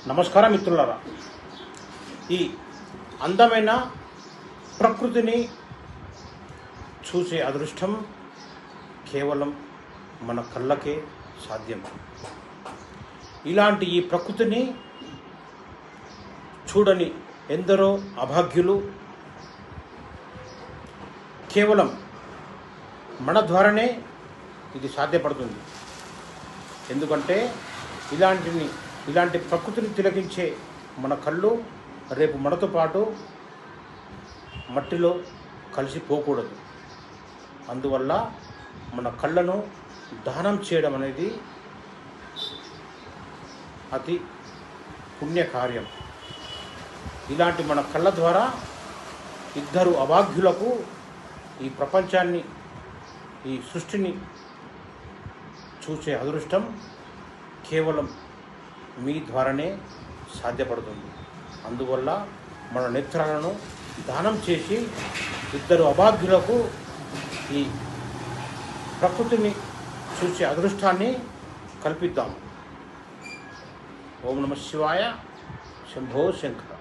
నమస్కారం మిత్రులారా. ఈ అందమైన ప్రకృతిని చూసే అదృష్టం కేవలం మన కళ్ళకే సాధ్యం. ఇలాంటి ఈ ప్రకృతిని చూడని ఎందరో అభాగ్యులు కేవలం మన ద్వారానే ఇది సాధ్యపడుతుంది. ఎందుకంటే ఇలాంటి ప్రకృతిని తిలకించే మన కళ్ళు రేపు మనతో పాటు మట్టిలో కలిసిపోకూడదు. అందువల్ల మన కళ్ళను దానం చేయడం అనేది అతి పుణ్యకార్యం. ఇలాంటి మన కళ్ళ ద్వారా ఇద్దరు అభాగ్యులకు ఈ ప్రపంచాన్ని, ఈ సృష్టిని చూసే అదృష్టం కేవలం మీ ద్వారానే సాధ్యపడుతుంది. అందువల్ల మన నేత్రాలను దానం చేసి ఇద్దరు అభాగ్యులకు ఈ ప్రకృతిని చూసే అదృష్టాన్ని కల్పిద్దాం. ఓం నమః శివాయ. శంభో శంకర.